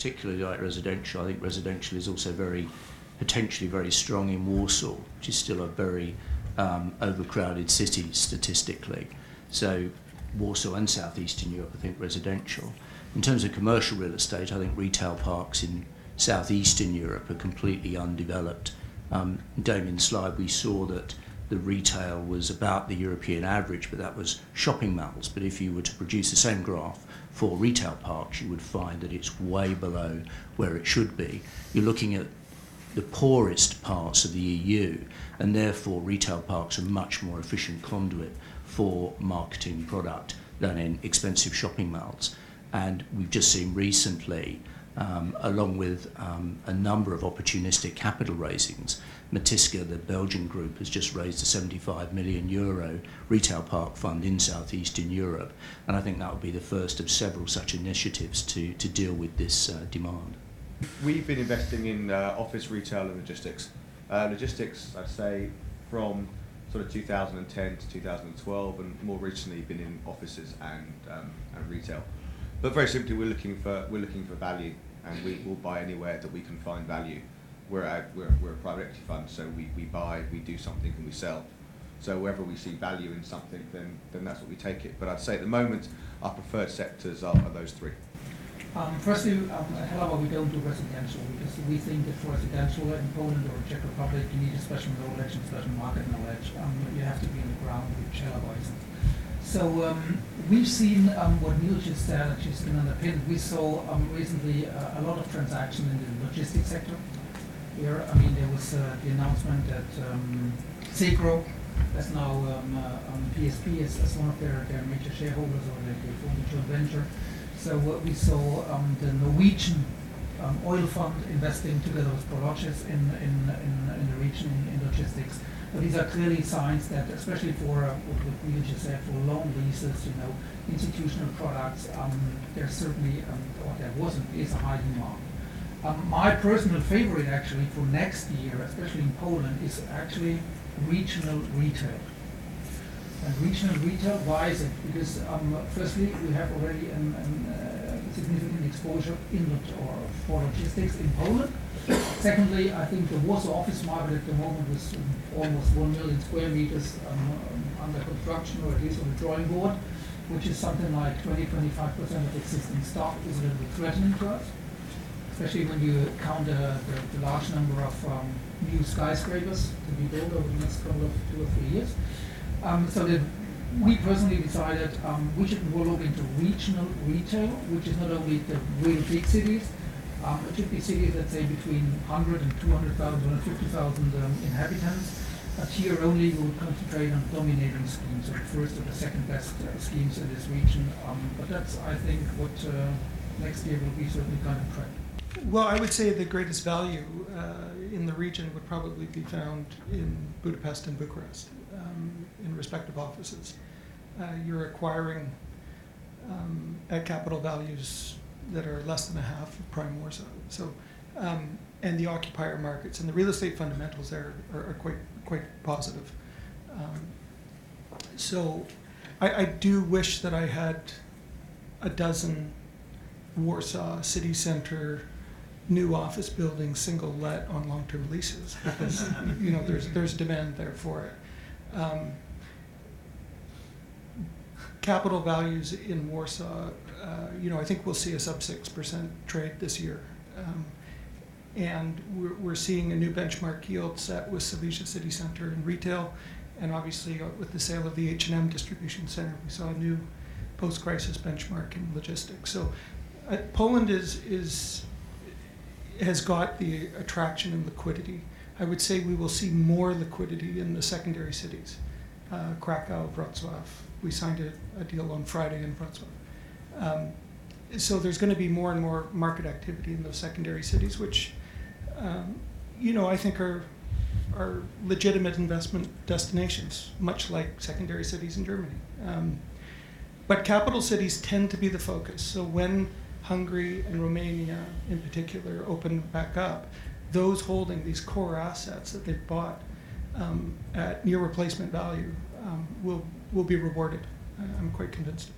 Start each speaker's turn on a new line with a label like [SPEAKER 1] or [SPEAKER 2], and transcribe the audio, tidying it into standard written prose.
[SPEAKER 1] particularly like residential. I think residential is also potentially very strong in Warsaw, which is still a very overcrowded city statistically. So Warsaw and southeastern Europe, I think residential. In terms of commercial real estate, I think retail parks in southeastern Europe are completely undeveloped. In Damien's slide, we saw that the retail was about the European average, but that was shopping malls. But if you were to produce the same graph for retail parks, you would find that it's way below where it should be. You're looking at the poorest parts of the EU, and therefore retail parks are much more efficient conduit for marketing product than in expensive shopping malls. And we've just seen recently, along with a number of opportunistic capital raisings, Matiska, the Belgian group, has just raised a €75 million retail park fund in southeastern Europe, and I think that will be the first of several such initiatives to deal with this demand.
[SPEAKER 2] We've been investing in office, retail and logistics. Logistics, I'd say, from sort of 2010 to 2012, and more recently been in offices and retail. But very simply, we're looking for value, and we will buy anywhere that we can find value. We're a private equity fund, so we buy, we do something, and we sell. So wherever we see value in something, then that's what we take it. But I'd say at the moment, our preferred sectors are those three.
[SPEAKER 3] Firstly, at Helaba we don't do residential because we think that for residential in Poland or Czech Republic you need a special knowledge and special market knowledge. You have to be on the ground, which Helaba isn't. So we've seen what Neil just said, and she's been underpinned. We saw recently a lot of transactions in the logistics sector. Here, I mean, there was the announcement that Segro, that's now PSP, as one of their major shareholders, or they formed a joint venture. So we saw the Norwegian oil fund investing together with Prologis in the region in logistics. But these are clearly signs that, especially for what we just said, for long leases, institutional products, there's certainly, or there is a high demand. My personal favorite actually for next year, especially in Poland, is actually regional retail. And regional retail, why is it? Because firstly, we have already a significant exposure for logistics in Poland. Secondly, I think the Warsaw office market at the moment is almost 1 million square meters under construction, or at least on the drawing board, which is something like 20-25% of existing stock, is a little bit threatening to us, especially when you count the large number of new skyscrapers to be built over the next couple of 2 or 3 years. So that we personally decided we should more look into regional retail, which is not only the real big cities. It should be cities, let's say, between 100 and 200,000, 250,000 inhabitants. But here only we will concentrate on dominating schemes, so the first or the second best schemes in this region. But that's, I think, what next year will be certainly kind of trend.
[SPEAKER 4] Well, I would say the greatest value in the region would probably be found in Budapest and Bucharest, in respective offices. You're acquiring at capital values that are less than a half of prime Warsaw. So, and the occupier markets and the real estate fundamentals there are quite positive. So, I do wish that I had a dozen Warsaw city center new office buildings single let on long-term leases, because there's demand there for it. Capital values in Warsaw, I think we'll see a sub 6% trade this year, and we're seeing a new benchmark yield set with Silesia City Center in retail, and obviously with the sale of the H&M distribution center, we saw a new post-crisis benchmark in logistics. So Poland has got the attraction and liquidity. I would say we will see more liquidity in the secondary cities, Krakow, Wrocław. We signed a deal on Friday in Wrocław. So there's going to be more and more market activity in those secondary cities, which, I think are legitimate investment destinations, much like secondary cities in Germany. But capital cities tend to be the focus. So when Hungary and Romania in particular open back up, those holding these core assets that they've bought at near replacement value will be rewarded. I'm quite convinced.